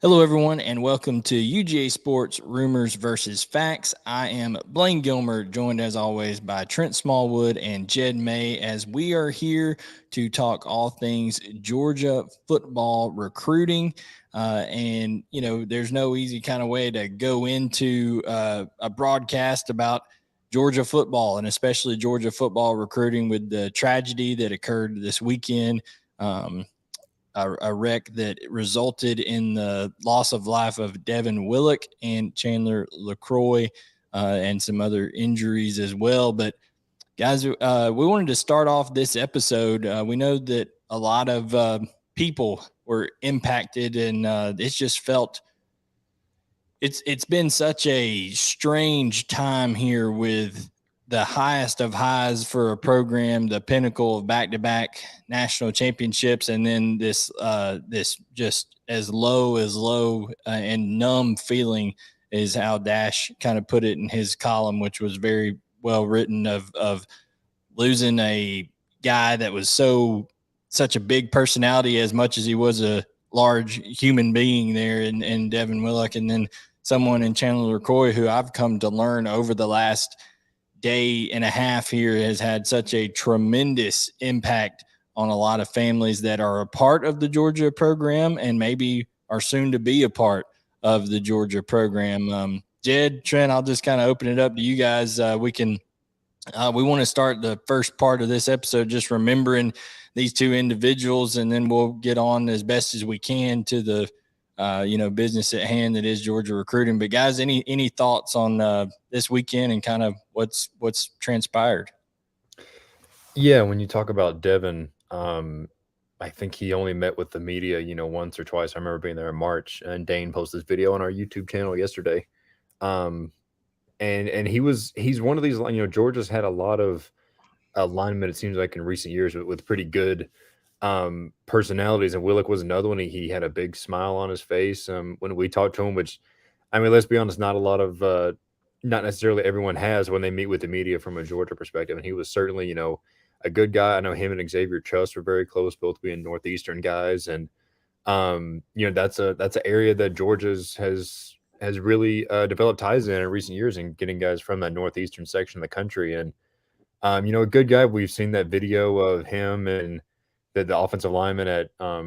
Hello, everyone, and welcome to UGA Sports Rumors versus Facts. I am Blaine Gilmer, joined as always by Trent Smallwood and Jed May, as we are here to talk all things Georgia football recruiting. There's no easy kind of way to go into a broadcast about Georgia football and especially Georgia football recruiting with the tragedy that occurred this weekend. A wreck that resulted in the loss of life of Devin Willock and Chandler LeCroy, and some other injuries as well. But guys, we wanted to start off this episode. We know that a lot of people were impacted, and it's just felt it's been such a strange time here with the highest of highs for a program, the pinnacle of back-to-back national championships, and then this just as low and numb feeling is how Dash kind of put it in his column, which was very well written, of losing a guy that was such a big personality as much as he was a large human being there in Devin Willock, and then someone in Chandler LeCroy who I've come to learn over the last day and a half here has had such a tremendous impact on a lot of families that are a part of the Georgia program and maybe are soon to be a part of the Georgia program. Jed, Trent, I'll just kind of open it up to you guys. We want to start the first part of this episode just remembering these two individuals, and then we'll get on as best as we can to the business at hand that is Georgia recruiting. But guys, any thoughts on this weekend and kind of what's transpired? Yeah, when you talk about Devin, I think he only met with the media, once or twice. I remember being there in March, and Dane posted this video on our YouTube channel yesterday. Um, and he's one of these, Georgia's had a lot of alignment, it seems like, in recent years with pretty good personalities, and Willock was another one. He had a big smile on his face when we talked to him, which, I mean, let's be honest, not a lot of not necessarily everyone has when they meet with the media from a Georgia perspective. And he was certainly, a good guy. I know him and Xavier Truss were very close, both being Northeastern guys, and that's an area that Georgia's has really developed ties in recent years, and getting guys from that northeastern section of the country. And a good guy. We've seen that video of him and the offensive lineman at I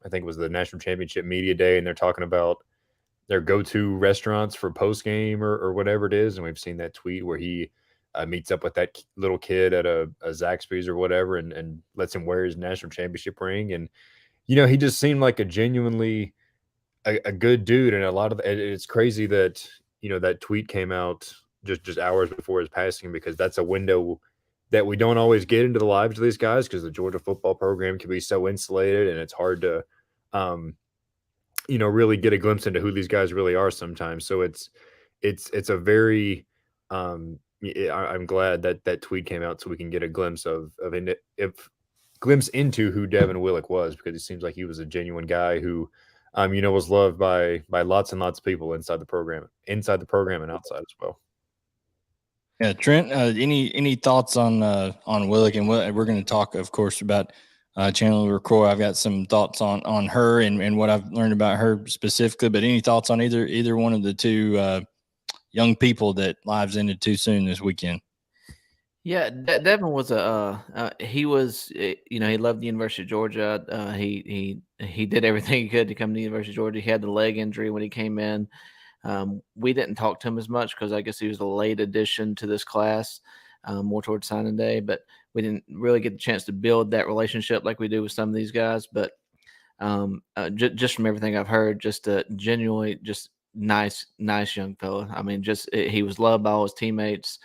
think it was the national championship media day, and they're talking about their go-to restaurants for post game or whatever it is. And we've seen that tweet where he meets up with that little kid at a Zaxby's or whatever, and lets him wear his national championship ring. And he just seemed like a genuinely a good dude. And it's crazy that that tweet came out just hours before his passing, because that's a window that we don't always get into the lives of these guys, because the Georgia football program can be so insulated, and it's hard to really get a glimpse into who these guys really are sometimes. So it's a very I'm glad that tweet came out so we can get a glimpse glimpse into who Devin Willock was, because it seems like he was a genuine guy who was loved by lots and lots of people inside the program and outside as well. Yeah, Trent, any thoughts on Willock? And we're going to talk, of course, about Chandler LeCroy. I've got some thoughts on her and what I've learned about her specifically. But any thoughts on either one of the two young people that lives ended too soon this weekend? Yeah, Devin was he was, he loved the University of Georgia. He did everything he could to come to the University of Georgia. He had the leg injury when he came in. We didn't talk to him as much because I guess he was a late addition to this class, more towards signing day. But we didn't really get the chance to build that relationship like we do with some of these guys. But just from everything I've heard, just a genuinely just nice young fella. I mean, he was loved by all his teammates.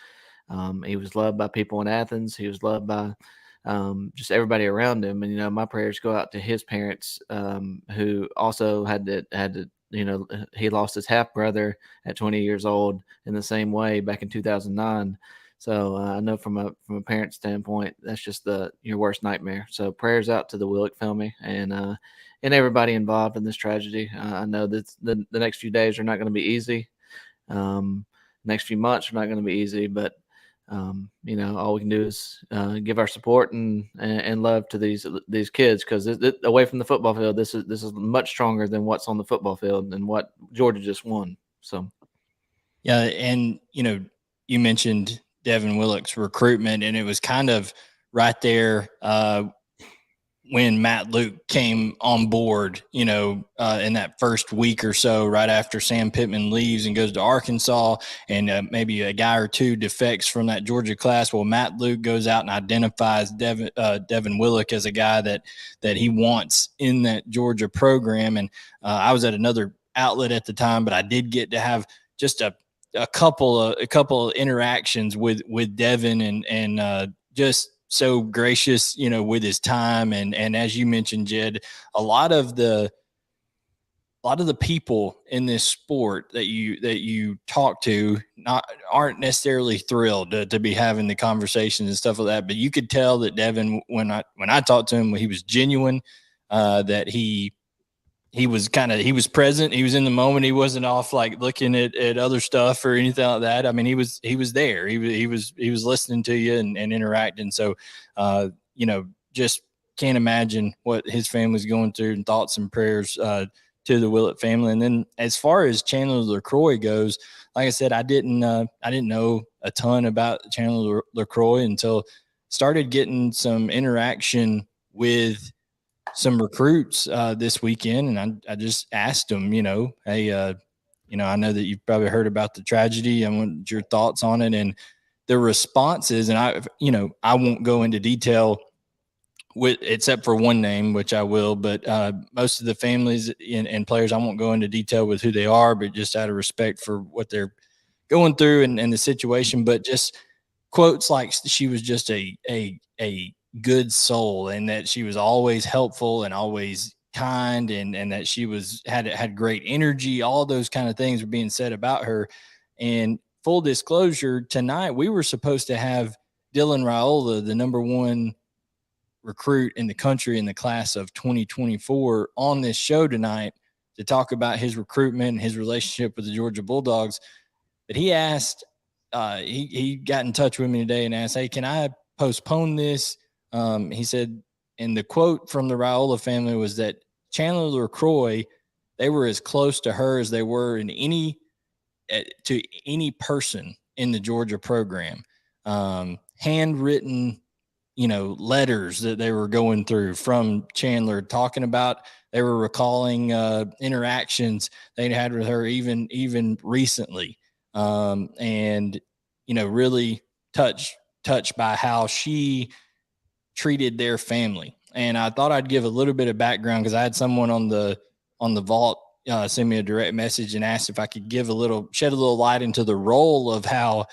He was loved by people in Athens. He was loved by just everybody around him. And, my prayers go out to his parents, who also had to, he lost his half brother at 20 years old in the same way back in 2009. So I know from a parent standpoint, that's just your worst nightmare. So prayers out to the Willock family and everybody involved in this tragedy. I know that the next few days are not going to be easy. Next few months are not going to be easy, but all we can do is give our support and love to these kids, because away from the football field, this is much stronger than what's on the football field and what Georgia just won. So, yeah, and you mentioned Devin Willock's recruitment, and it was kind of right there when Matt Luke came on board, in that first week or so, right after Sam Pittman leaves and goes to Arkansas, and maybe a guy or two defects from that Georgia class. Well, Matt Luke goes out and identifies Devin Willock as a guy that he wants in that Georgia program. And I was at another outlet at the time, but I did get to have just a couple of interactions with Devin, and just so gracious, with his time. And as you mentioned, Jed, a lot of the people in this sport that you talk to aren't necessarily thrilled to be having the conversations and stuff like that. But you could tell that Devin, when I talked to him, he was genuine, that he was present. He was in the moment. He wasn't off like looking at other stuff or anything like that. I mean, he was there. He was listening to you and interacting. So, just can't imagine what his family's going through, and thoughts and prayers to the Willett family. And then as far as Chandler LeCroy goes, like I said, I didn't know a ton about Chandler LeCroy until started getting some interaction with some recruits this weekend, and I just asked them, hey, I know that you've probably heard about the tragedy. I want your thoughts on it. And the responses, and I won't go into detail except for one name, which I will, but most of the families and players, I won't go into detail with who they are, but just out of respect for what they're going through and the situation. But just quotes like she was just a good soul, and that she was always helpful and always kind, and that she had great energy. All those kind of things were being said about her. And full disclosure, tonight we were supposed to have Dylan Raiola, the number one recruit in the country in the class of 2024, on this show tonight to talk about his recruitment and his relationship with the Georgia Bulldogs. But he asked, he got in touch with me today and asked, hey, can I postpone this? He said, and the quote from the Raiola family was that Chandler LeCroy, they were as close to her as they were to any person in the Georgia program. Handwritten, letters that they were going through from Chandler, talking about, they were recalling interactions they'd had with her even recently. And, really touched by how she treated their family. And I thought I'd give a little bit of background, because I had someone on the vault send me a direct message and asked if I could shed a little light into the role of how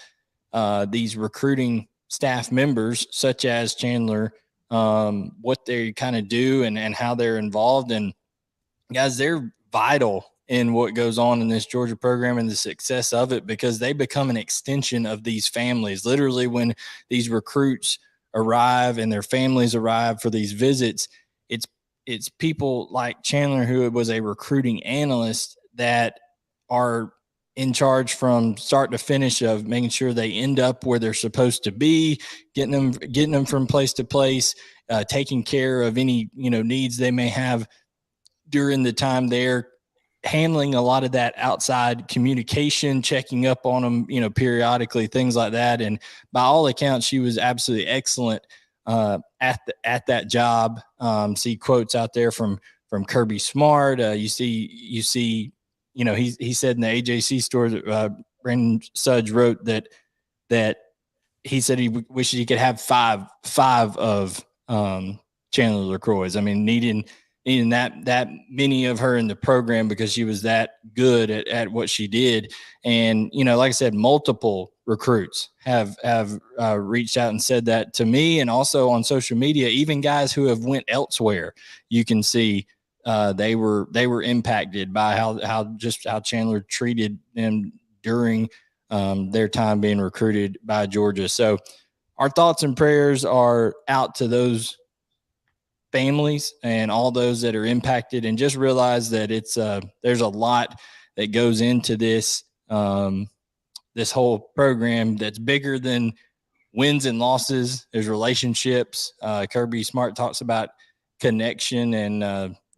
these recruiting staff members, such as Chandler, what they kind of do and how they're involved. And guys, they're vital in what goes on in this Georgia program and the success of it, because they become an extension of these families. Literally, when these recruits arrive and their families arrive for these visits, it's people like Chandler, who was a recruiting analyst, that are in charge from start to finish of making sure they end up where they're supposed to be, getting them from place to place, taking care of any needs they may have during the time there, handling a lot of that outside communication, checking up on them, periodically, things like that. And by all accounts, she was absolutely excellent at that job. See quotes out there from Kirby Smart. You see, he said in the AJC story that Brandon Sudge wrote that he said he wishes he could have five of Chandler LeCroy's. I mean, needing that many of her in the program, because she was that good at what she did. And, like I said, multiple recruits have reached out and said that to me, and also on social media, even guys who have went elsewhere, you can see they were impacted by how Chandler treated them during their time being recruited by Georgia. So our thoughts and prayers are out to those families and all those that are impacted, and just realize that it's there's a lot that goes into this this whole program that's bigger than wins and losses. There's relationships. Kirby Smart talks about connection, and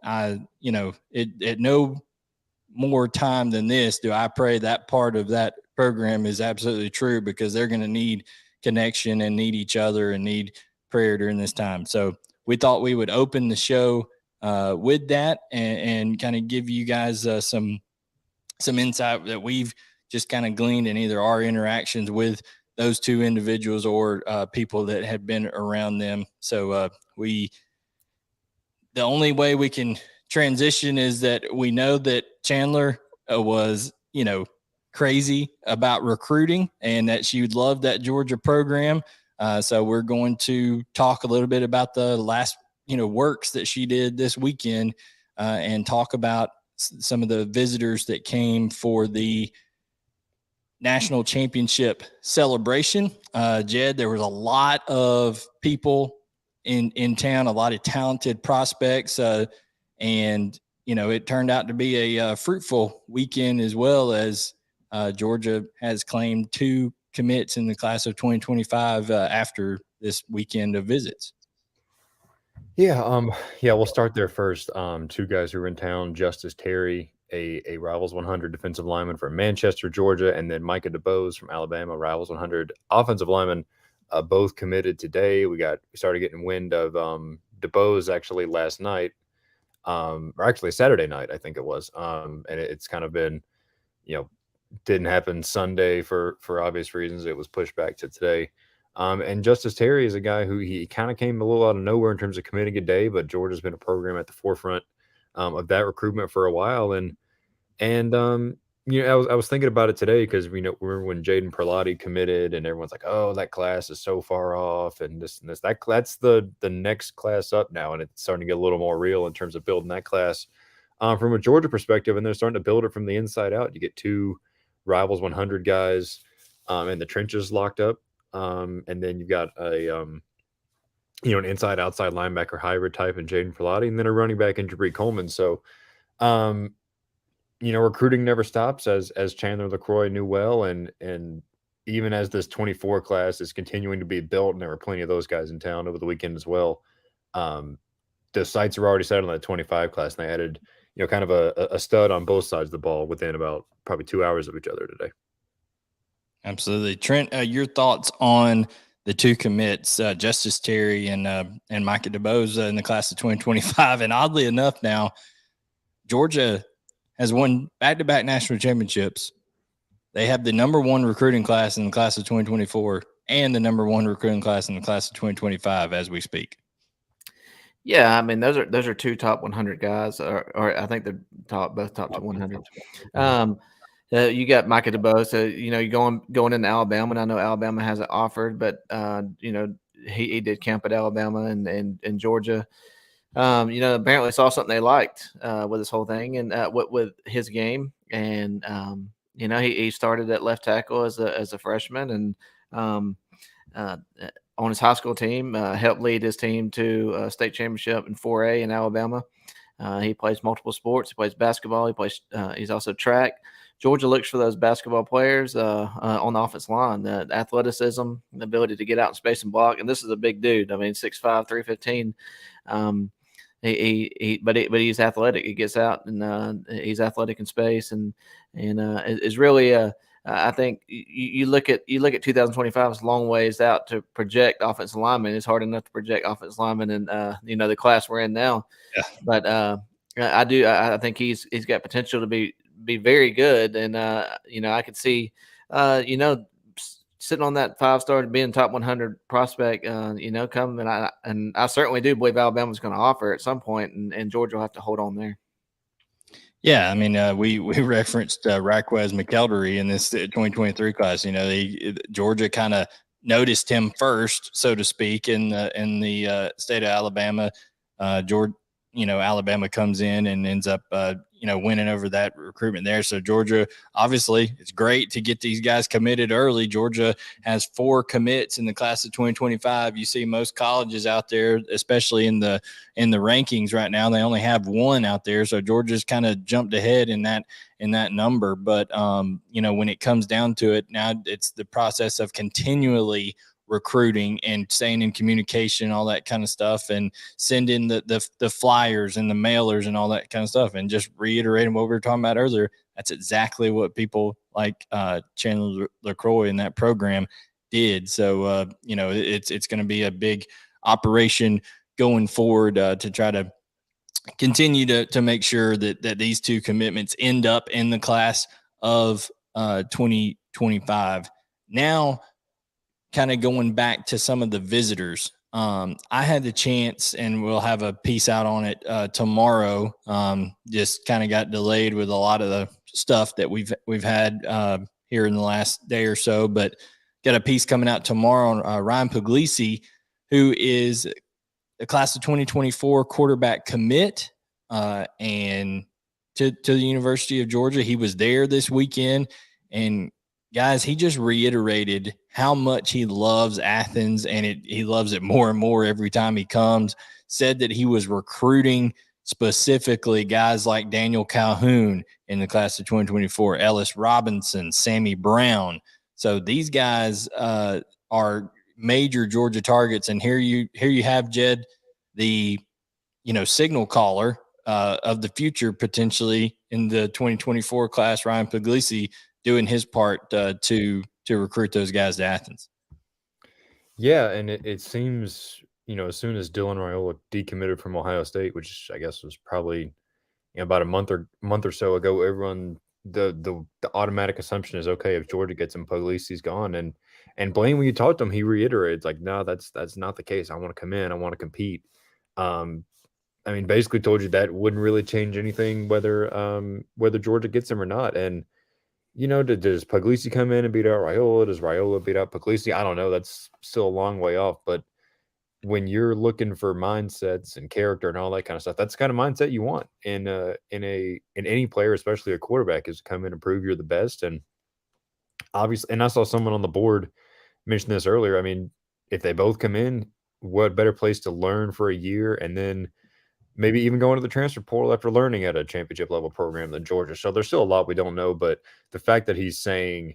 at no more time than this do I pray that part of that program is absolutely true, because they're going to need connection and need each other and need prayer during this time. So we thought we would open the show with that and kind of give you guys some insight that we've just kind of gleaned in either our interactions with those two individuals or people that have been around them. So the only way we can transition is that we know that Chandler was, crazy about recruiting and that she would love that Georgia program. So we're going to talk a little bit about the last, works that she did this weekend and talk about some of the visitors that came for the national championship celebration. Jed, there was a lot of people in town, a lot of talented prospects, and it turned out to be a fruitful weekend, as well as Georgia has claimed 2 commits in the class of 2025 after this weekend of visits. Yeah, we'll start there first. 2 guys who were in town: Justice Terry, a Rivals 100 defensive lineman from Manchester, Georgia, and then Micah DeBose from Alabama, Rivals 100 offensive lineman. Both committed today. We started getting wind of DeBose actually last night, or actually Saturday night, I think it was. And it's kind of been, didn't happen Sunday for obvious reasons. It was pushed back to today. And Justice Terry is a guy who he kind of came a little out of nowhere in terms of committing a day, but Georgia's been a program at the forefront of that recruitment for a while. And I was thinking about it today because we remember when Jaden Perlotti committed, and everyone's like, "Oh, that class is so far off," and this and this. That's the next class up now, and it's starting to get a little more real in terms of building that class from a Georgia perspective, and they're starting to build it from the inside out. You get 2 Rivals 100 guys in the trenches locked up. And then you've got an inside outside linebacker hybrid type in Jaden Perlotti, and then a running back in Jabri Coleman. So, recruiting never stops, as Chandler LeCroy knew well, and even as this 24 class is continuing to be built, and there were plenty of those guys in town over the weekend as well. The sights are already set on that 25 class, and they added, kind of a stud on both sides of the ball within about probably 2 hours of each other today. Absolutely. Trent, your thoughts on the 2 commits, Justice Terry and Micah DeBose in the class of 2025. And oddly enough, now Georgia has won back-to-back national championships. They have the number 1 recruiting class in the class of 2024 and the number 1 recruiting class in the class of 2025 as we speak. Yeah, I mean, those are 2 top 100 guys, or I think they're both top to 100. You got Micah DeBose. So, you're going into Alabama, and I know Alabama hasn't offered, but he did camp at Alabama and Georgia. Apparently saw something they liked with this whole thing and with his game, and he started at left tackle as a freshman, and on his high school team, helped lead his team to a state championship in 4A in Alabama. He plays multiple sports. He plays basketball. He's also track. Georgia looks for those basketball players on the offensive line, the athleticism, the ability to get out in space and block. And this is a big dude. I mean, 6'5", 315. But he's athletic. He gets out and he's athletic in space and is really I think you look at 2025 as a long ways out to project offensive linemen. It's hard enough to project offensive linemen in the class we're in now. Yeah. But I think he's got potential to be very good, and I could see sitting on that 5-star to being top 100 prospect, coming, and I certainly do believe Alabama's going to offer at some point, and Georgia will have to hold on there. Yeah, I mean, we referenced Raquez McElderry in this 2023 class. Georgia kind of noticed him first, so to speak, in the state of Alabama. Alabama comes in and ends up, winning over that recruitment there. So Georgia, obviously, it's great to get these guys committed early. Georgia has 4 commits in the class of 2025. You see most colleges out there, especially in the rankings right now, they only have 1 out there. So Georgia's kind of jumped ahead in that number. But, when it comes down to it, now it's the process of continually recruiting and staying in communication, all that kind of stuff, and sending the flyers and the mailers and all that kind of stuff. And just reiterating what we were talking about earlier, that's exactly what people like Chandler LeCroy in that program did. So, it's going to be a big operation going forward to try to continue to make sure that these two commitments end up in the class of 2025. Now, kind of going back to some of the visitors, I had the chance, and we'll have a piece out on it tomorrow. Just kind of got delayed with a lot of the stuff that we've had here in the last day or so, but got a piece coming out tomorrow on Ryan Puglisi, who is the class of 2024 quarterback commit, and to the University of Georgia. He was there this weekend, and guys, he just reiterated how much he loves Athens, and he loves it more and more every time he comes. Said that he was recruiting specifically guys like Daniel Calhoun in the class of 2024, Ellis Robinson, Sammy Brown. So these guys are major Georgia targets. And here you have, Jed, the signal caller of the future potentially in the 2024 class, Ryan Puglisi, doing his part to recruit those guys to Athens. Yeah, and it seems, as soon as Dylan Raiola decommitted from Ohio State, which I guess was probably about a month or so ago, everyone the automatic assumption is, okay, if Georgia gets him, Puglisi's gone. And Blaine, when you talked to him, he reiterated, like, no, that's not the case. I want to come in, I want to compete. Basically told you that wouldn't really change anything whether Georgia gets him or not. And does Puglisi come in and beat out Raiola? Does Raiola beat out Puglisi? I don't know. That's still a long way off. But when you're looking for mindsets and character and all that kind of stuff, that's the kind of mindset you want in any player, especially a quarterback, is to come in and prove you're the best. And obviously, and I saw someone on the board mention this earlier. I mean, if they both come in, what better place to learn for a year and then maybe even go into the transfer portal after learning at a championship level program than Georgia. So there's still a lot we don't know, but the fact that he's saying,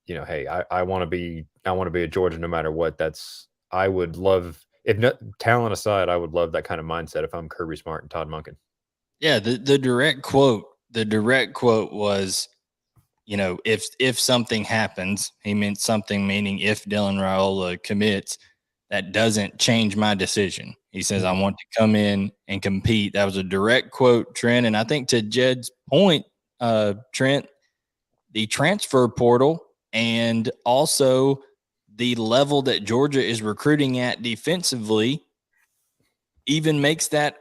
hey, I want to be a Georgia no matter what, I would love, if not talent aside, I would love that kind of mindset if I'm Kirby Smart and Todd Monken. Yeah, the direct quote was, if something happens, he meant something, meaning if Dylan Raiola commits, that doesn't change my decision. He says, I want to come in and compete. That was a direct quote, Trent. And I think to Jed's point, Trent, the transfer portal and also the level that Georgia is recruiting at defensively even makes that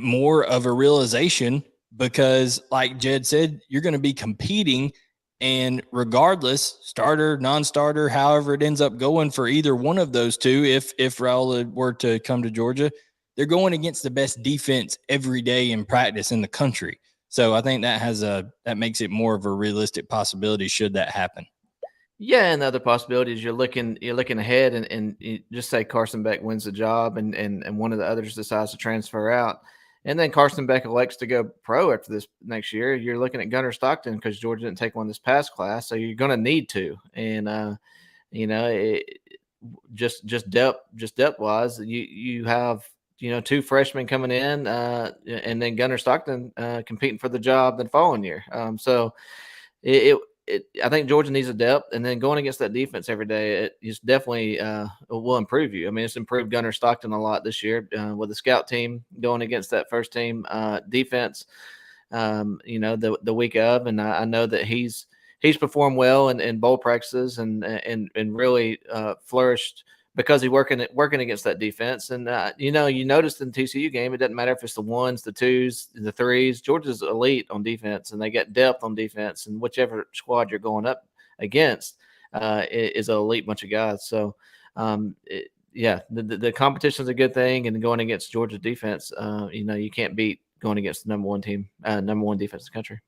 more of a realization, because like Jed said, you're going to be competing, and regardless, starter, non-starter, however it ends up going for either one of those two, if Raiola were to come to Georgia, they're going against the best defense every day in practice in the country. So I think that makes it more of a realistic possibility should that happen. Yeah, and the other possibilities, you're looking ahead, and you just say Carson Beck wins the job, and one of the others decides to transfer out, and then Carson Beck elects to go pro after this next year. You're looking at Gunnar Stockton because Georgia didn't take one this past class, so you're going to need to, and just depth wise, you have two freshmen coming in, and then Gunnar Stockton competing for the job the following year. So I think Georgia needs a depth, and then going against that defense every day, it just definitely will improve you. I mean, it's improved Gunnar Stockton a lot this year with the scout team going against that first team defense. The week of, and I know that he's performed well in bowl practices and really flourished because he's working against that defense. And you noticed in the TCU game, it doesn't matter if it's the ones, the twos, the threes. Georgia's elite on defense, and they get depth on defense. And whichever squad you're going up against is an elite bunch of guys. So, the competition is a good thing, and going against Georgia's defense, you can't beat going against the number one team, number one defense in the country.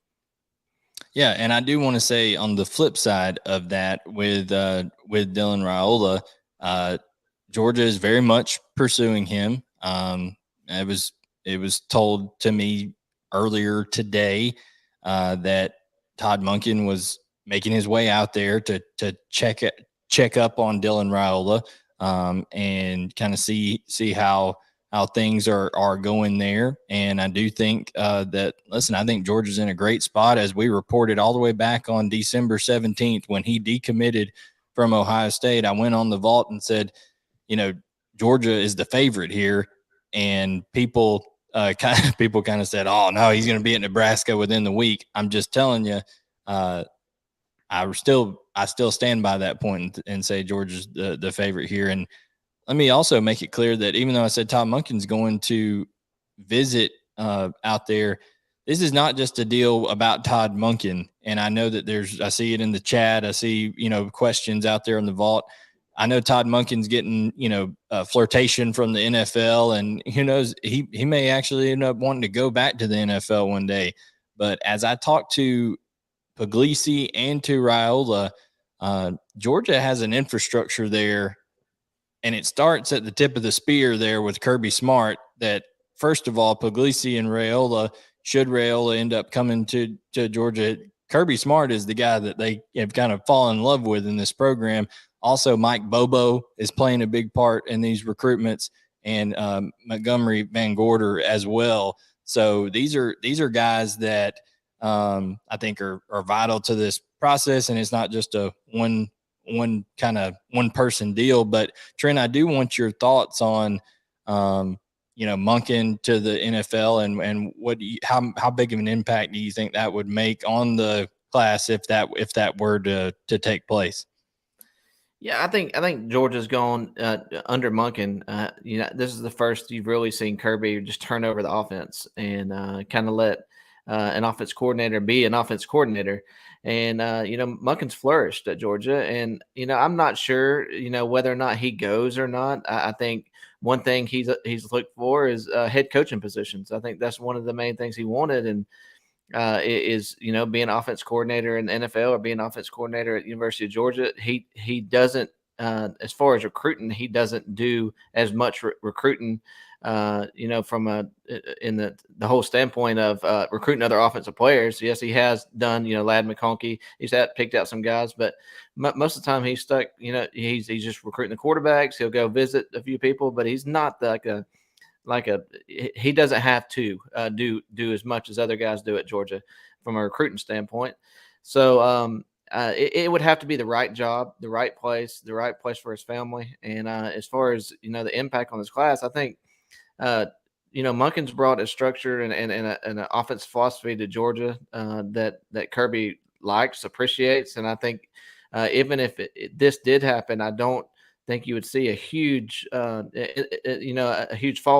Yeah, and I do want to say on the flip side of that, with Dylan Raiola, Georgia is very much pursuing him. It was told to me earlier today that Todd Monken was making his way out there to check check up on Dylan Raiola and kind of see how things are going there. And I do think that, listen, I think Georgia's in a great spot, as we reported all the way back on December 17th when he decommitted from Ohio State. I went on the vault and said, Georgia is the favorite here, and people kind of said, "Oh no, he's going to be at Nebraska within the week." I'm just telling you, I still stand by that point and say Georgia's the favorite here. And let me also make it clear that even though I said Todd Monken's going to visit out there, this is not just a deal about Todd Monken. And I know that I see it in the chat. I see, questions out there in the vault. I know Todd Monken's getting, flirtation from the NFL, and who knows, he may actually end up wanting to go back to the NFL one day. But as I talked to Puglisi and to Raiola, Georgia has an infrastructure there, and it starts at the tip of the spear there with Kirby Smart. That, first of all, Puglisi and Raiola, should Raiola end up coming to Georgia, Kirby Smart is the guy that they have kind of fallen in love with in this program. Also, Mike Bobo is playing a big part in these recruitments, and Montgomery Van Gorder as well. So these are guys that I think are vital to this process, and it's not just a one person deal. But Trent, I do want your thoughts on Monken to the NFL, and how big of an impact do you think that would make on the class if that were to take place? Yeah, I think Georgia's gone under Monken. This is the first you've really seen Kirby just turn over the offense and kind of let an offense coordinator be an offense coordinator. And Monken's flourished at Georgia, and I'm not sure whether or not he goes or not. I think one thing he's looked for is head coaching positions. I think that's one of the main things he wanted, and is being offense coordinator in the NFL or being offense coordinator at University of Georgia. He doesn't as far as recruiting, he doesn't do as much recruiting from in the whole standpoint of recruiting other offensive players. Yes, he has done Ladd McConkey. He's picked out some guys, but most of the time he's stuck. He's just recruiting the quarterbacks. He'll go visit a few people, but he's not he doesn't have to do as much as other guys do at Georgia from a recruiting standpoint. So it would have to be the right job, the right place for his family. And as far as the impact on this class, I think Monken's brought a structure and an offense philosophy to Georgia that Kirby likes, appreciates, and I think even if this did happen, I don't think you would see a huge fall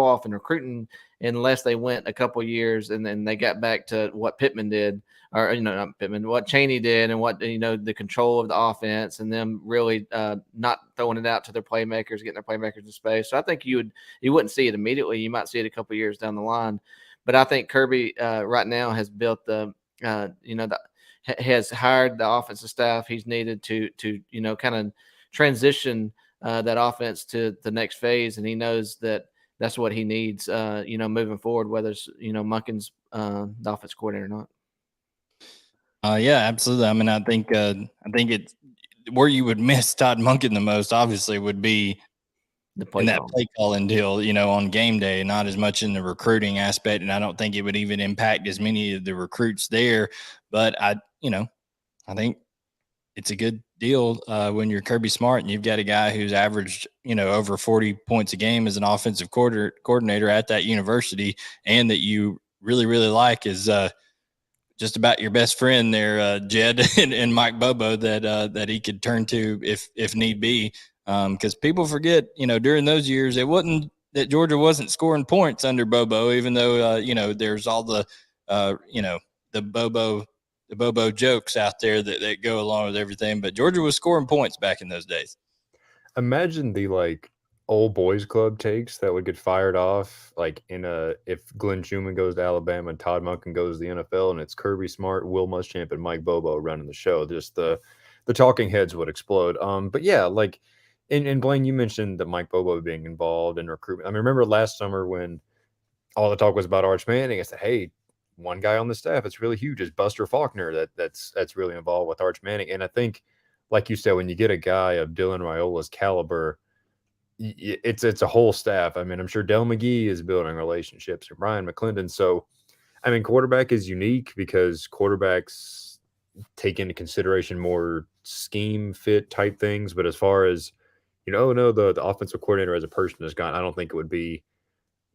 off in recruiting unless they went a couple years and then they got back to what Pittman did, or not Pittman, what Chaney did, and what the control of the offense, and them really not throwing it out to their playmakers, getting their playmakers in space. So I think you wouldn't see it immediately. You might see it a couple years down the line, but I think Kirby right now has built has hired the offensive staff he's needed to kind of transition that offense to the next phase, and he knows that that's what he needs, moving forward, whether it's Monken's the offense coordinator or not. Yeah, absolutely. I mean, I think it's where you would miss Todd Monken the most, obviously, would be in that play calling deal, on game day, not as much in the recruiting aspect, and I don't think it would even impact as many of the recruits there. But I think it's a good deal when you're Kirby Smart and you've got a guy who's averaged, over 40 points a game as an offensive coordinator at that university, and that you really, really like is just about your best friend there, Jed and Mike Bobo, that he could turn to if need be. Because people forget, during those years, it wasn't that Georgia wasn't scoring points under Bobo, even though, there's all the, the Bobo jokes out there that go along with everything. But Georgia was scoring points back in those days. Imagine the old boys club takes that would get fired off if Glenn Schumann goes to Alabama and Todd Monken goes to the NFL, and it's Kirby Smart, Will Muschamp, and Mike Bobo running the show. Just the talking heads would explode. But yeah, and Blaine, you mentioned that Mike Bobo being involved in recruitment. I mean, remember last summer when all the talk was about Arch Manning? I said, hey, one guy on the staff, it's really huge, is Buster Faulkner that's really involved with Arch Manning. And I think like you said, when you get a guy of Dylan Raiola's caliber, it's a whole staff. I mean, I'm sure Dell McGee is building relationships and Brian McClendon. So, I mean, quarterback is unique because quarterbacks take into consideration more scheme fit type things. But as far as, oh no, the offensive coordinator as a person is gone, I don't think it would be,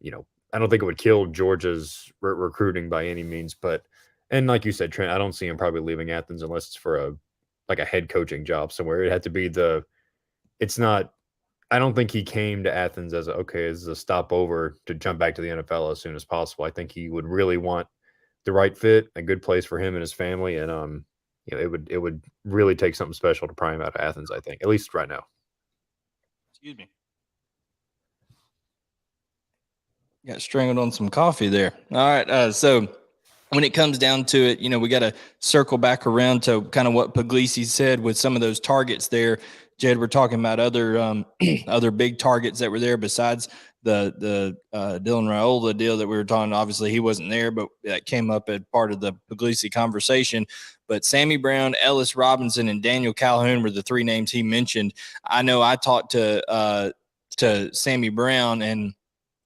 I don't think it would kill Georgia's recruiting by any means. But, and like you said, Trent, I don't see him probably leaving Athens unless it's for a head coaching job somewhere. It had to be it's not, I don't think he came to Athens as as a stopover to jump back to the NFL as soon as possible. I think he would really want the right fit, a good place for him and his family, and it would really take something special to pry him out of Athens. I think, at least right now. Excuse me. Got strangled on some coffee there. All right. So when it comes down to it, we got to circle back around to kind of what Puglisi said with some of those targets there. Jed, we're talking about other other big targets that were there besides the Dylan Raiola deal that we were talking. Obviously, he wasn't there, but that came up as part of the Puglisi conversation. But Sammy Brown, Ellis Robinson, and Daniel Calhoun were the three names he mentioned. I know I talked to Sammy Brown, and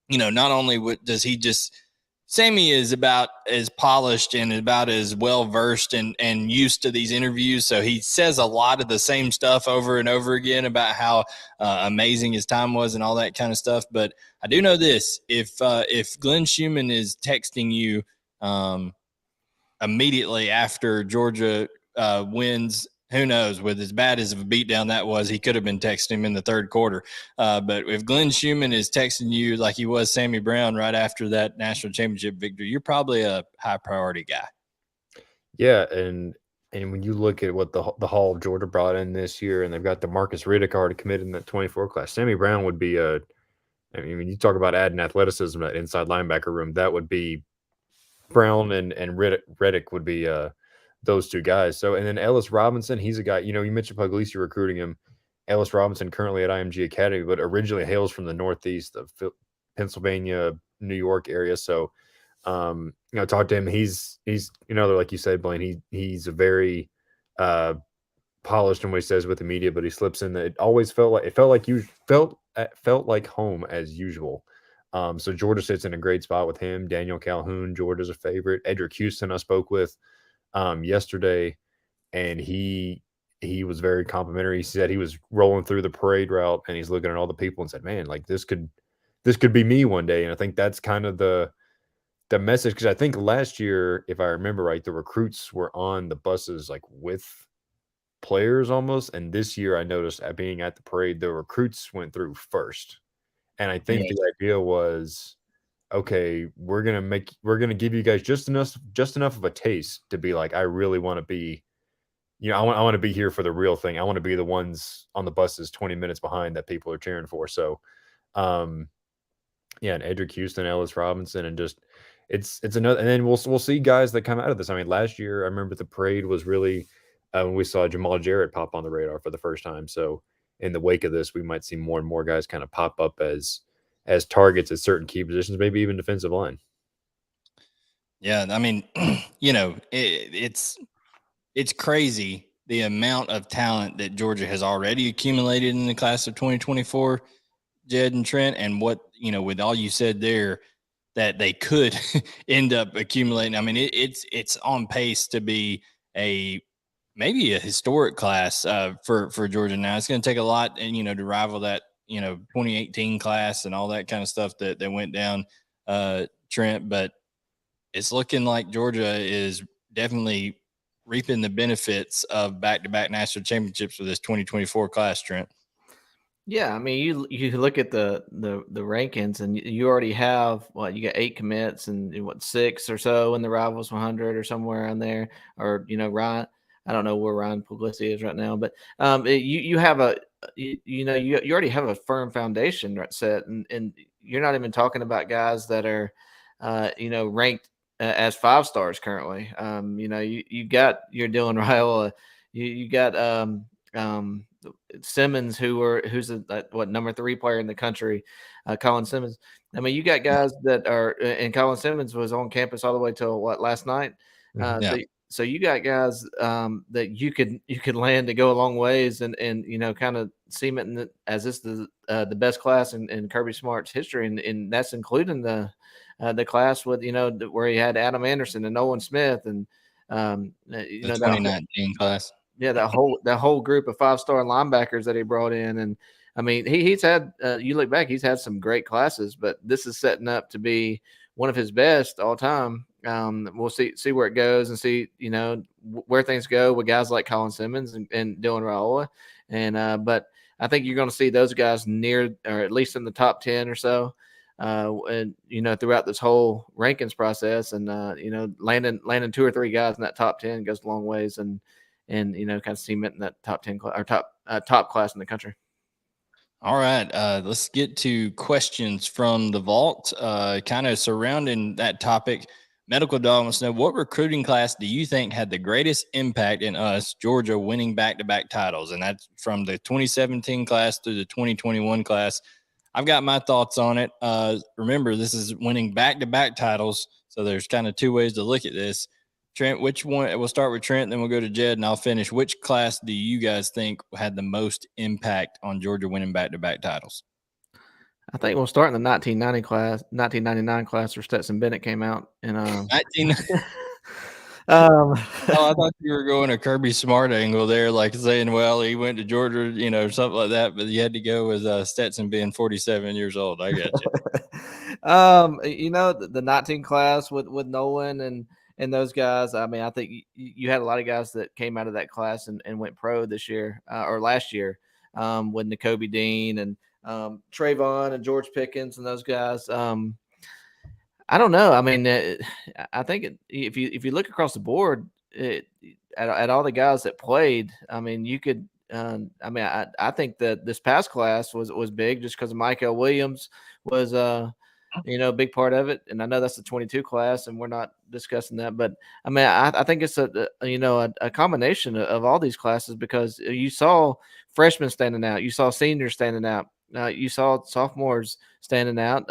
not only does he just – Sammy is about as polished and about as well-versed and used to these interviews. So he says a lot of the same stuff over and over again about how amazing his time was and all that kind of stuff. But I do know this, if Glenn Schumann is texting you immediately after Georgia wins, who knows, with as bad as of a beatdown that was, he could have been texting him in the third quarter. But if Glenn Schumann is texting you like he was Sammy Brown right after that national championship victory, you're probably a high priority guy. Yeah, and when you look at what the Hall of Georgia brought in this year, and they've got the Marcus Riddick already committed in that 24 class, Sammy Brown would be I mean, when you talk about adding athleticism at inside linebacker room, that would be Brown and Riddick would be those two guys. So, and then Ellis Robinson, he's a guy, you mentioned Puglisi recruiting him. Ellis Robinson currently at IMG Academy, but originally hails from the Northeast of Pennsylvania, New York area. So, talk to him. He's like you said, Blaine, he's a very polished in what he says with the media, but he slips in that it always felt like home as usual. So Georgia sits in a great spot with him. Daniel Calhoun, Georgia's a favorite. Edric Houston, I spoke with yesterday, and he was very complimentary. He said he was rolling through the parade route and he's looking at all the people and said, man, like this could be me one day. And I think that's kind of the message, because I think last year, if I remember right, the recruits were on the buses like with players almost, and this year I noticed being at the parade, the recruits went through first. And I think the idea was, okay, we're gonna give you guys just enough of a taste to be like, I really want to be, I want to be here for the real thing. I want to be the ones on the buses 20 minutes behind that people are cheering for. So, and Edric Houston, Ellis Robinson, and just it's another. And then we'll see guys that come out of this. I mean, last year I remember the parade was really when we saw Jamal Jarrett pop on the radar for the first time. So in the wake of this, we might see more and more guys kind of pop up as targets at certain key positions, maybe even defensive line. Yeah, I mean, it's crazy the amount of talent that Georgia has already accumulated in the class of 2024, Jed and Trent, and what, with all you said there, that they could end up accumulating. I mean, it's on pace to be maybe a historic class for Georgia now. It's going to take a lot, and to rival that 2018 class and all that kind of stuff that went down, Trent. But it's looking like Georgia is definitely reaping the benefits of back-to-back national championships with this 2024 class, Trent. Yeah, I mean, you look at the rankings, and you already have you got 8 commits and 6 or so in the Rivals 100 or somewhere on there, or Ryan. I don't know where Ryan Puglisi is right now, but you have you already have a firm foundation set, and you're not even talking about guys that are ranked as 5 stars currently. You got your Dylan Raiola, you got Simmons, who's number 3 player in the country, Colin Simmons. I mean, you got guys that are, and Colin Simmons was on campus all the way till last night. so you got guys that you could land to go a long ways, and kind of cement as this the best class in Kirby Smart's history, and that's including the class with where he had Adam Anderson and Nolan Smith and The 2019 class. Yeah, that whole group of 5-star linebackers that he brought in, and I mean he's had you look back, he's had some great classes, but this is setting up to be one of his best all time. We'll see where it goes and see where things go with guys like Colin Simmons and Dylan Raiola, and but I think you're going to see those guys near or at least in the top 10 or so. And throughout this whole rankings process, and landing 2 or 3 guys in that top 10 goes a long ways, and kind of cementing that top 10 or top class in the country. All right, let's get to questions from the vault, kind of surrounding that topic. Medical Dog wants to know, what recruiting class do you think had the greatest impact in us, Georgia, winning back-to-back titles? And that's from the 2017 class through the 2021 class. I've got my thoughts on it. Remember, this is winning back-to-back titles, so there's kind of 2 ways to look at this. Trent, which one? We'll start with Trent, then we'll go to Jed, and I'll finish. Which class do you guys think had the most impact on Georgia winning back-to-back titles? I think we'll start in the 1999 class where Stetson Bennett came out. And 19. Oh, I thought you were going a Kirby Smart angle there, like saying, well, he went to Georgia, something like that, but you had to go with Stetson being 47 years old. I got you. The 19 class with Nolan and those guys. I mean, I think you had a lot of guys that came out of that class and went pro this year or last year with N'Kobe Dean and Trayvon and George Pickens and those guys. I don't know. I mean, I think if you look across the board at all the guys that played, I mean, you could. I think that this past class was big just because Michael Williams was a big part of it, and I know that's the 22 class, and we're not discussing that, but I mean, I think it's a combination of all these classes because you saw freshmen standing out, you saw seniors standing out. You saw sophomores standing out,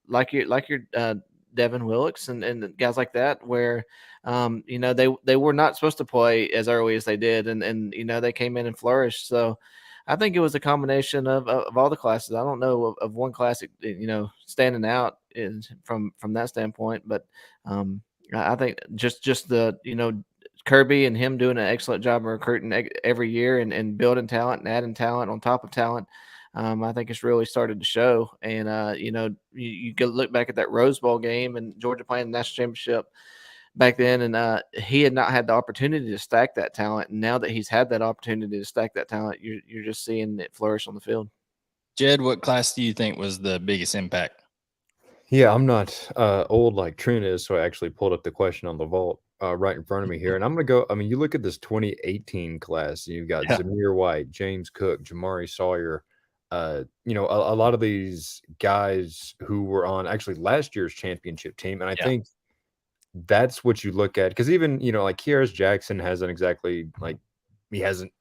like your Devin Willocks and guys like that, where they were not supposed to play as early as they did, and they came in and flourished. So I think it was a combination of all the classes. I don't know of one class standing out from that standpoint, but I think just the Kirby and him doing an excellent job of recruiting every year and building talent and adding talent on top of talent. I think it's really started to show. And, you could look back at that Rose Bowl game and Georgia playing the national championship back then. And he had not had the opportunity to stack that talent. And now that he's had that opportunity to stack that talent, you're just seeing it flourish on the field. Jed, what class do you think was the biggest impact? Yeah, I'm not old like Trent is, so I actually pulled up the question on the vault right in front of me here. And I'm going to go, I mean, you look at this 2018 class, you've got Zamir White, James Cook, Jamari Sawyer, a lot of these guys who were on actually last year's championship team. And I think that's what you look at. Because even, like Kearis Jackson hasn't exactly, like, he hasn't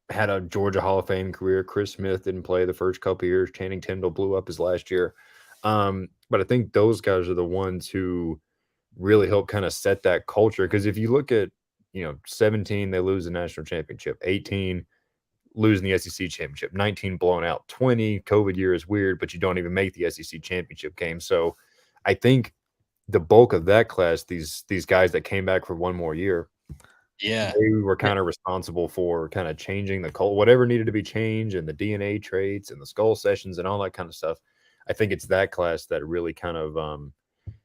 had a Georgia Hall of Fame career. Chris Smith didn't play the first couple years. Channing Tindall blew up his last year. But I think those guys are the ones who really help kind of set that culture. Because if you look at, 17, they lose the national championship. 18, losing the SEC championship. 19, blown out. 20, COVID year is weird, but you don't even make the SEC championship game. So I think the bulk of that class, these guys that came back for one more year, they were kind of responsible for kind of changing the culture, whatever needed to be changed, and the DNA traits and the skull sessions and all that kind of stuff. I think it's that class that really kind of,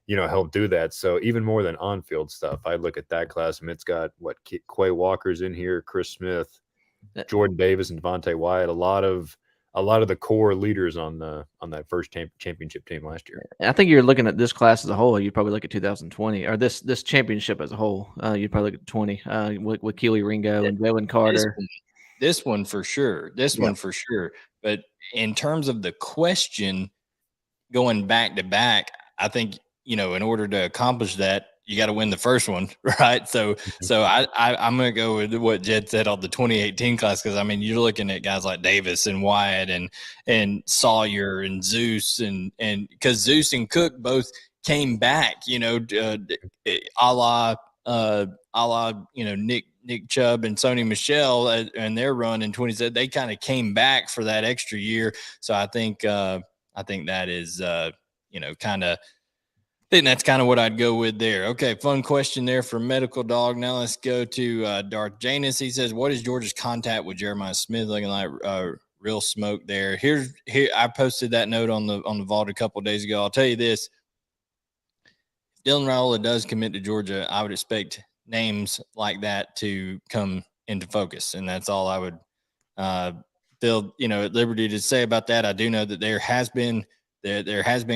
helped do that. So even more than on-field stuff, I look at that class and it's got Quay Walker's in here, Chris Smith, Jordan Davis, and Devontae Wyatt. A lot of the core leaders on that first championship team last year. I think you're looking at this class as a whole. You'd probably look at 2020 or this championship as a whole. You'd probably look at 20 with Keely Ringo and Jalen Carter. This one for sure. One for sure. But in terms of the question going back to back, I think, in order to accomplish that, you got to win the first one, right? So I'm going to go with what Jed said on the 2018 class, because, I mean, you're looking at guys like Davis and Wyatt and Sawyer and Zeus, and because Zeus and Cook both came back, a la a la Nick Chubb and Sony Michel and their run in 20. They kind of came back for that extra year. So I think that is kind of. I think that's kind of what I'd go with there. Okay, fun question there for Medical Dog. Now let's go to Darth Janus. He says, "What is Georgia's contact with Jeremiah Smith looking like?" Real smoke there. Here. I posted that note on the vault a couple of days ago. I'll tell you this: if Dylan Raiola does commit to Georgia, I would expect names like that to come into focus, and that's all I would feel at liberty to say about that. I do know that there has been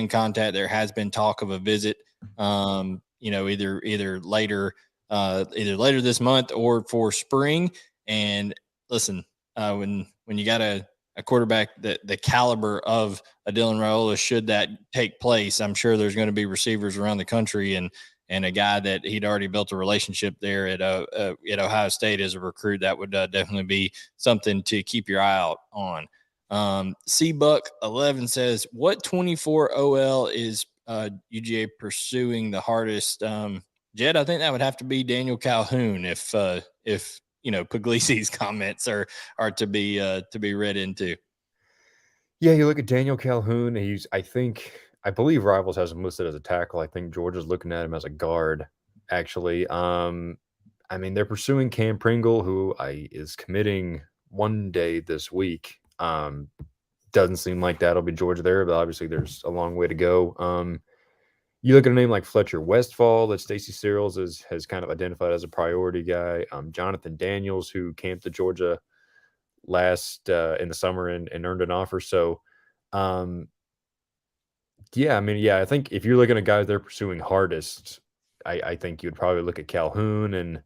contact, there has been talk of a visit, either later this month or for spring. And listen, when you got a quarterback the caliber of a Dylan Raiola, should that take place, I'm sure there's going to be receivers around the country and a guy that he'd already built a relationship there at Ohio State as a recruit. That would definitely be something to keep your eye out on. CBuck11 says, "What 24 OL is UGA pursuing the hardest?" Jed, I think that would have to be Daniel Calhoun if Puglisi's comments are to be read into. Yeah, you look at Daniel Calhoun. I believe Rivals has him listed as a tackle. I think Georgia's looking at him as a guard, actually. They're pursuing Cam Pringle, who is committing one day this week. Doesn't seem like that'll be Georgia there, but obviously there's a long way to go. You look at a name like Fletcher Westfall that Stacey Searles has kind of identified as a priority guy. Jonathan Daniels, who camped at Georgia last in the summer and earned an offer. So, I think if you're looking at guys they're pursuing hardest, I think you'd probably look at Calhoun and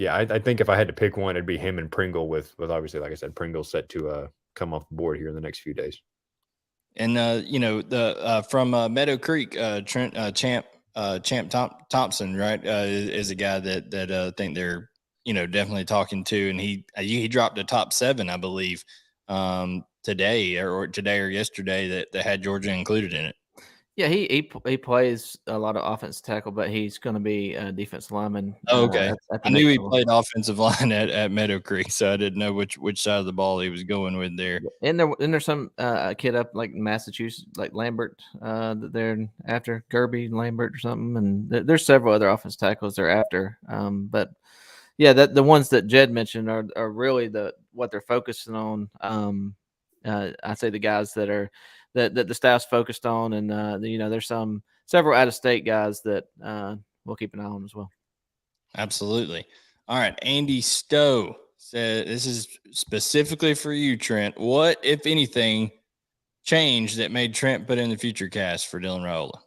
I think if I had to pick one, it'd be him and Pringle with obviously, like I said, Pringle set to come off the board here in the next few days. And from Meadow Creek, Champ Thompson, right, is a guy that I think they're definitely talking to, and he dropped a top 7, I believe, today or yesterday that had Georgia included in it. Yeah, he plays a lot of offensive tackle, but he's going to be a defensive lineman. Oh, okay. At I knew he played offensive line at Meadow Creek, so I didn't know which side of the ball he was going with there. And there's some kid up like Massachusetts, like Lambert, that they're after, Kirby Lambert or something, and there's several other offensive tackles they're after. But yeah, the ones that Jed mentioned are really what they're focusing on. I say the guys that the staff's focused on, and there's several out of state guys that we'll keep an eye on as well. Absolutely. All right, Andy Stowe said, "This is specifically for you, Trent. What, if anything, changed that made Trent put in the future cast for Dylan Raiola?"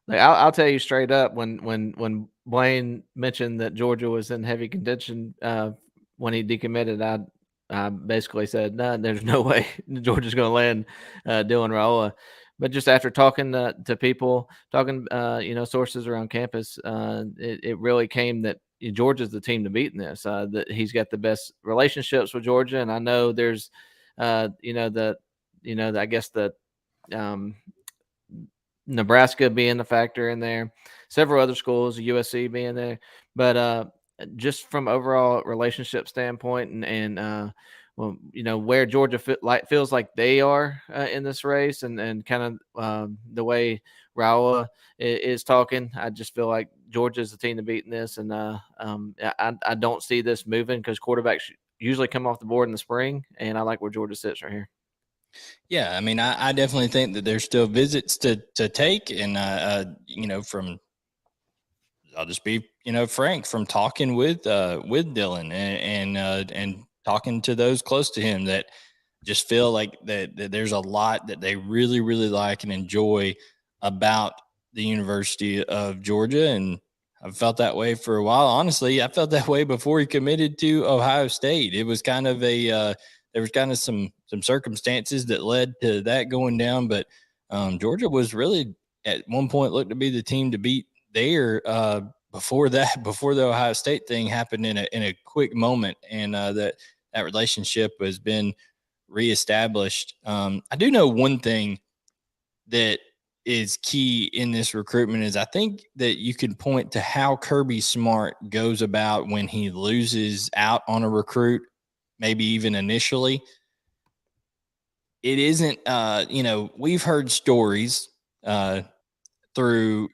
Like, I'll tell you straight up, when Blaine mentioned that Georgia was in heavy contention when he decommitted, I basically said, "No, there's no way Georgia's going to land Dylan Raiola." But just after talking to people, sources around campus, it really came that Georgia's the team to beat in this. That he's got the best relationships with Georgia, and I know there's, I guess the Nebraska being the factor in there, several other schools, USC being there, but just from overall relationship standpoint and where Georgia feels like they are in this race and kind of the way Raiola is talking, I just feel like Georgia's the team to beat in this, and I don't see this moving because quarterbacks usually come off the board in the spring, and I like where Georgia sits right here. Yeah, I mean, I definitely think that there's still visits to take, and I'll just be frank, from talking with Dylan and talking to those close to him, that just feel like that there's a lot that they really, really like and enjoy about the University of Georgia, and I've felt that way for a while. Honestly, I felt that way before he committed to Ohio State. It was kind of there was kind of some circumstances that led to that going down, but Georgia was really at one point looked to be the team to beat there before the Ohio State thing happened in a quick moment, and that relationship has been reestablished. I do know one thing that is key in this recruitment is I think that you can point to how Kirby Smart goes about when he loses out on a recruit, maybe even initially. It isn't, we've heard stories through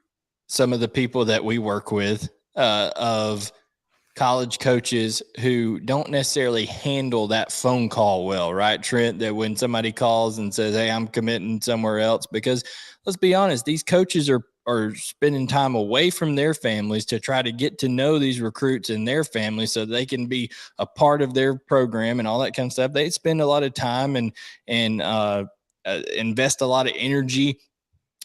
some of the people that we work with of college coaches who don't necessarily handle that phone call well, right, Trent? That when somebody calls and says, "Hey, I'm committing somewhere else," because let's be honest, these coaches are spending time away from their families to try to get to know these recruits and their families so they can be a part of their program and all that kind of stuff. They spend a lot of time and invest a lot of energy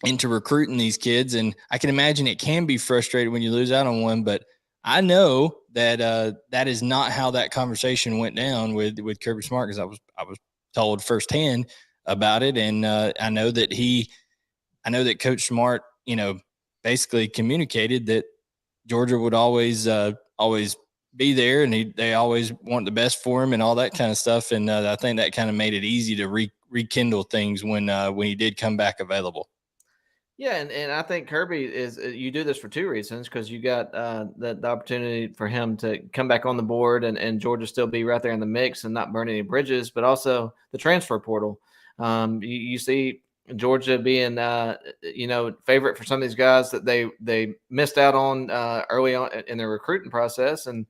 into recruiting these kids. And I can imagine it can be frustrating when you lose out on one, but I know that that is not how that conversation went down with Kirby Smart, because I was told firsthand about it. And I know that Coach Smart, basically communicated that Georgia would always be there, and they always want the best for him and all that kind of stuff. And I think that kind of made it easy to rekindle things when he did come back available. Yeah, and I think Kirby is you do this for two reasons, because you got the opportunity for him to come back on the board and Georgia still be right there in the mix and not burn any bridges, but also the transfer portal. You see Georgia being favorite for some of these guys that they missed out on early on in their recruiting process, and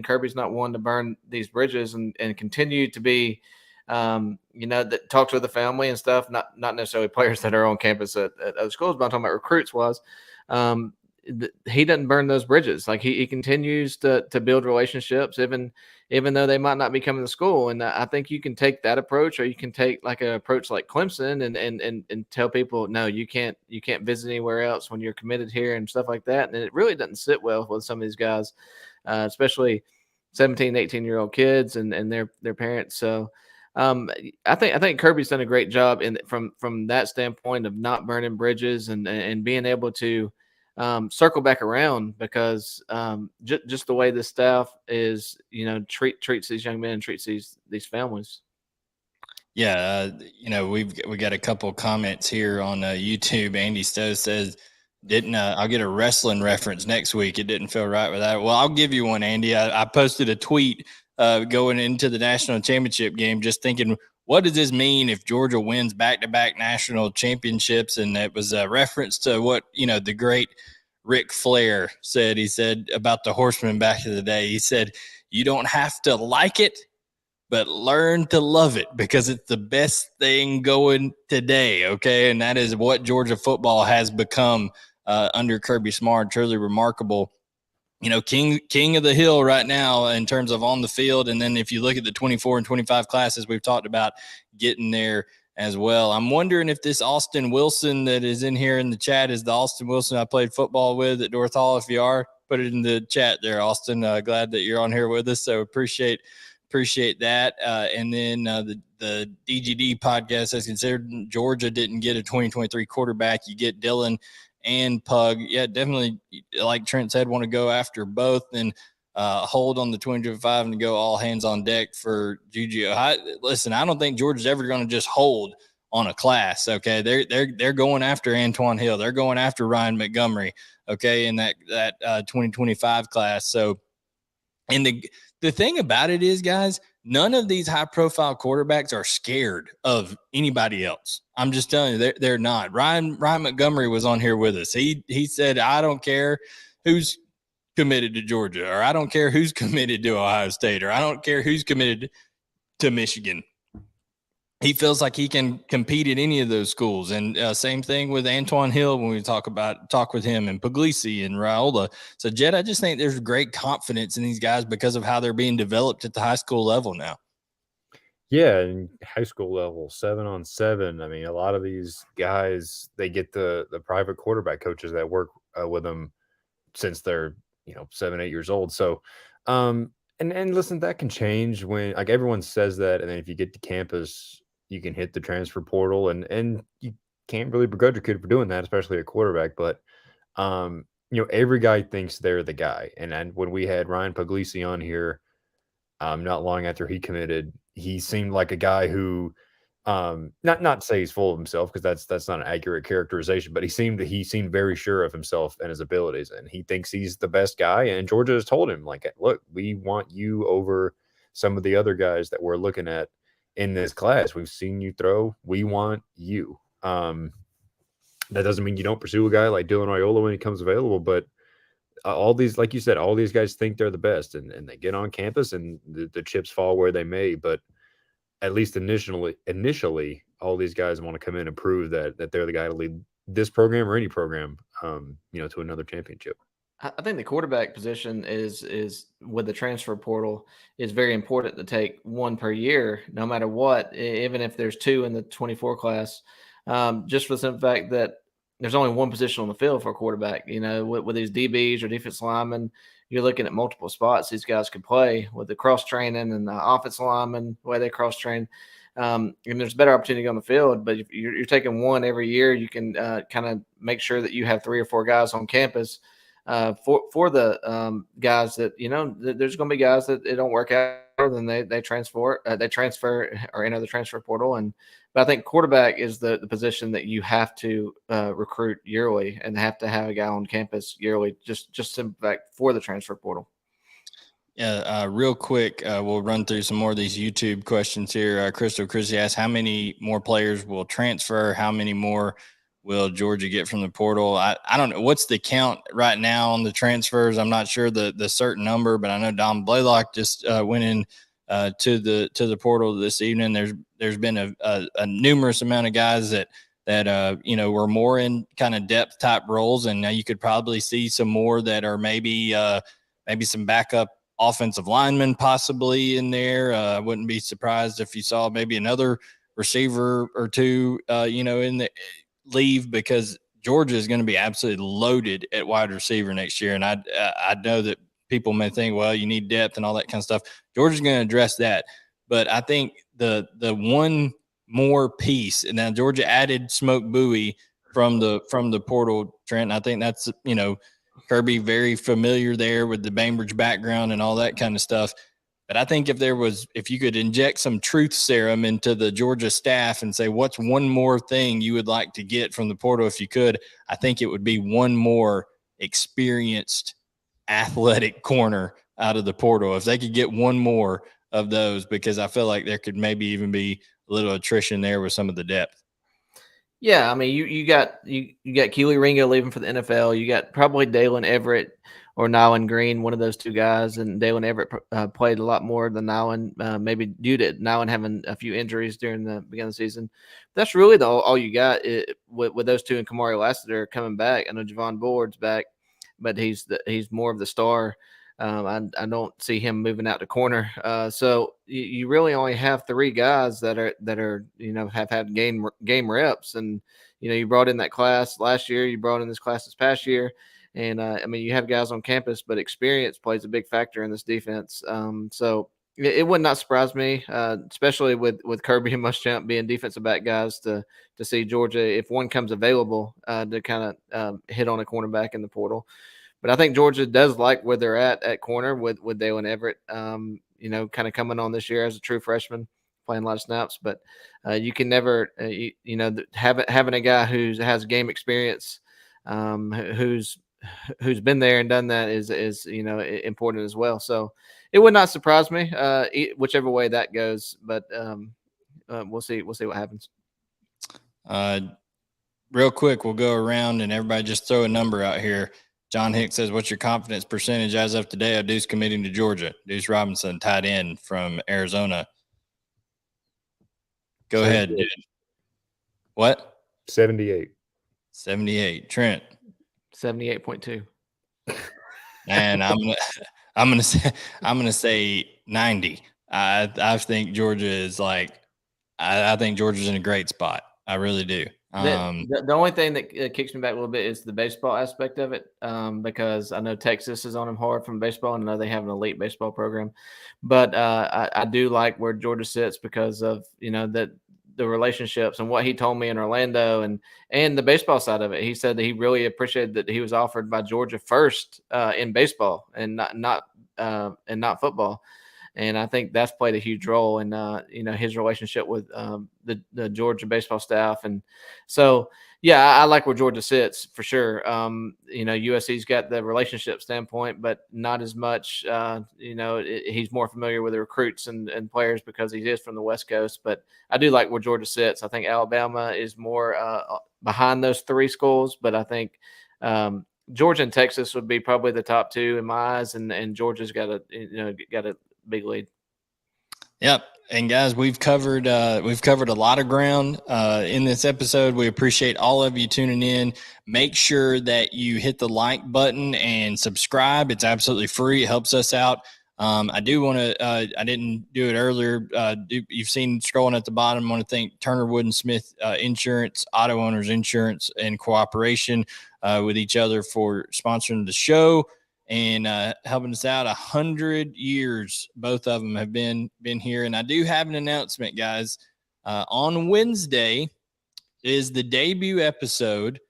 Kirby's not one to burn these bridges and continue to be that talks with the family and stuff, not necessarily players that are on campus at other schools, but I'm talking about recruits was. He doesn't burn those bridges. Like he continues to build relationships, even though they might not be coming to school. And I think you can take that approach, or you can take like an approach like Clemson and tell people, no, you can't visit anywhere else when you're committed here and stuff like that. And it really doesn't sit well with some of these guys, especially 17, 18-year-old kids and their parents. So I think Kirby's done a great job from that standpoint of not burning bridges and being able to circle back around, because just the way the staff is, treats these young men and treats these families. Yeah, we got a couple comments here on YouTube. Andy Stowe says, "Didn't I'll get a wrestling reference next week? It didn't feel right with that." Well, I'll give you one, Andy. I posted a tweet going into the national championship game, just thinking, what does this mean if Georgia wins back-to-back national championships? And it was a reference to what the great Ric Flair said. He said about the Horsemen back in the day. He said, "You don't have to like it, but learn to love it, because it's the best thing going today." Okay. And that is what Georgia football has become under Kirby Smart. Truly remarkable. King of the hill right now in terms of on the field. And then if you look at the 24 and 25 classes, we've talked about getting there as well. I'm wondering if this Austin Wilson that is in here in the chat is the Austin Wilson I played football with at North Hall. If you are, put it in the chat there, Austin. Glad that you're on here with us. So appreciate that. And then the DGD podcast has considered Georgia didn't get a 2023 quarterback. You get Dylan and Pug. Yeah, definitely, like Trent said, want to go after both and hold on the 205 and go all hands on deck for Juju. Listen, I don't think Georgia's ever going to just hold on a class. Okay, they're going after Antoine Hill. They're going after Ryan Montgomery. Okay, in that 2025 class. So, and the thing about it is, guys, none of these high-profile quarterbacks are scared of anybody else. I'm just telling you, they're not. Ryan Montgomery was on here with us. He said, "I don't care who's committed to Georgia, or I don't care who's committed to Ohio State, or I don't care who's committed to Michigan." He feels like he can compete at any of those schools. And same thing with Antoine Hill when we talk with him, and Puglisi and Raiola. So, Jed, I just think there's great confidence in these guys because of how they're being developed at the high school level now. Yeah, and high school level, 7-on-7. I mean, a lot of these guys, they get the private quarterback coaches that work with them since they're 7, 8 years old. So, and listen, that can change when, like, everyone says that, and then if you get to campus, you can hit the transfer portal, and you can't really begrudge a kid for doing that, especially a quarterback. But every guy thinks they're the guy. And when we had Ryan Puglisi on here, not long after he committed, he seemed like a guy who Not to say he's full of himself, because that's not an accurate characterization, but he seemed very sure of himself and his abilities, and he thinks he's the best guy. And Georgia has told him, like, look, we want you over some of the other guys that we're looking at in this class. We've seen you throw. We want you. That doesn't mean you don't pursue a guy like Dylan Raiola when he comes available, but all these, like you said, all these guys think they're the best, and they get on campus, and the chips fall where they may. But at least initially, all these guys want to come in and prove that they're the guy to lead this program or any program, to another championship. I think the quarterback position is with the transfer portal is very important to take one per year, no matter what, even if there's two in the 24 class, just for the simple fact that there's only one position on the field for a quarterback. With these DBs or defense linemen, you're looking at multiple spots these guys could play with the cross training and the offensive linemen, the way they cross train. And there's better opportunity on the field, but if you're taking one every year, you can kind of make sure that you have 3 or 4 guys on campus for the guys that, there's going to be guys that it don't work out, then they transfer or enter the transfer portal. But I think quarterback is the position that you have to recruit yearly and have to have a guy on campus yearly, just in fact for the transfer portal. Yeah, real quick, we'll run through some more of these YouTube questions here. Crystal Chrissy asks, how many more players will transfer? How many more will Georgia get from the portal? I don't know. What's the count right now on the transfers? I'm not sure the certain number, but I know Dom Blaylock just went in to the portal this evening. There's been a numerous amount of guys that were more in kind of depth type roles, and now you could probably see some more that are maybe some backup offensive linemen possibly in there. I wouldn't be surprised if you saw maybe another receiver or two, in the leave, because Georgia is going to be absolutely loaded at wide receiver next year. And I know that people may think, well, you need depth and all that kind of stuff. Georgia's going to address that. But I think the one more piece, and now Georgia added Smoke Bowie from the portal, Trent. I think that's, Kirby very familiar there with the Bainbridge background and all that kind of stuff. But I think if you could inject some truth serum into the Georgia staff and say, what's one more thing you would like to get from the portal if you could, I think it would be one more experienced athletic corner out of the portal. If they could get one more of those, because I feel like there could maybe even be a little attrition there with some of the depth. Yeah, I mean, you got Keely Ringo leaving for the NFL. You got probably Dalen Everett or Nyland Green, one of those two guys. And Dalen Everett played a lot more than Nyland, maybe due to Nyland having a few injuries during the beginning of the season. That's really all you got with those two, and Kamari Lassiter coming back. I know Javon Bullard's back, but he's more of the star. I don't see him moving out to corner. So you really only have 3 guys that are have had game reps, and you brought in that class last year, you brought in this class this past year, and I mean, you have guys on campus, but experience plays a big factor in this defense. So it would not surprise me, especially with Kirby and Muschamp being defensive back guys, to see Georgia, if one comes available, to kind of hit on a cornerback in the portal. But I think Georgia does like where they're at corner with Dalen Everett, kind of coming on this year as a true freshman, playing a lot of snaps. But you can never, having a guy who has game experience, who's been there and done that is important as well. So it would not surprise me, whichever way that goes. But we'll see what happens. Real quick, we'll go around and everybody just throw a number out here. John Hicks says, what's your confidence percentage as of today of Deuce committing to Georgia? Deuce Robinson, tight end from Arizona. Go ahead, dude. What? 78. 78. Trent. 78.2. And I'm gonna say 90. I think Georgia is I think Georgia's in a great spot. I really do. The only thing that kicks me back a little bit is the baseball aspect of it, because I know Texas is on them hard from baseball, and I know they have an elite baseball program. But I do like where Georgia sits because of that the relationships and what he told me in Orlando and the baseball side of it. He said that he really appreciated that he was offered by Georgia first in baseball and not football. And I think that's played a huge role in, his relationship with the Georgia baseball staff. And so, yeah, I like where Georgia sits for sure. USC's got the relationship standpoint, but not as much. He's more familiar with the recruits and players because he is from the West Coast. But I do like where Georgia sits. I think Alabama is more behind those three schools, but I think Georgia and Texas would be probably the top two in my eyes, and Georgia's got a big lead. Yep. And guys, we've covered a lot of ground in this episode. We appreciate all of you tuning in. Make sure that you hit the like button and subscribe. It's absolutely free. It helps us out. I do want to, I didn't do it earlier. You've seen scrolling at the bottom. I want to thank Turner Wood and Smith Insurance, Auto Owners Insurance, and cooperation with each other for sponsoring the show and helping us out. 100 years, both of them have been here. And I do have an announcement, guys. On Wednesday is the debut episode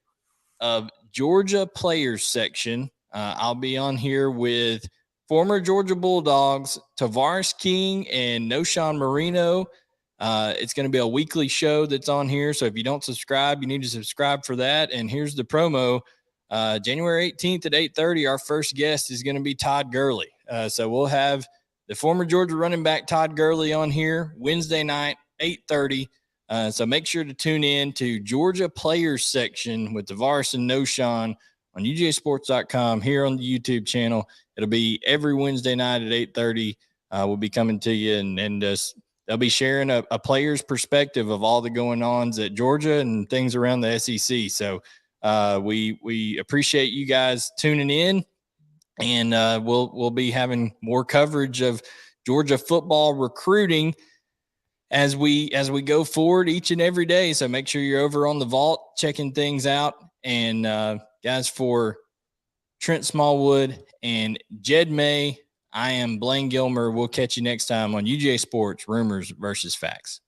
of Georgia Players Section. I'll be on here with former Georgia Bulldogs, Tavares King and Noshawn Marino. It's going to be a weekly show that's on here. So if you don't subscribe, you need to subscribe for that. And here's the promo. January 18th at 8:30, our first guest is going to be Todd Gurley. So we'll have the former Georgia running back Todd Gurley on here Wednesday night, 8:30. So make sure to tune in to Georgia Players Section with Tavares and Noshawn on UGASports.com here on the YouTube channel. It'll be every Wednesday night at 8:30. We'll be coming to you, and they'll be sharing a player's perspective of all the going-ons at Georgia and things around the SEC. So we appreciate you guys tuning in, and we'll be having more coverage of Georgia football recruiting as we go forward each and every day. So make sure you're over on the vault checking things out. And guys, for Trent Smallwood and Jed May, I am Blaine Gilmer. We'll catch you next time on UGA Sports Rumors versus Facts.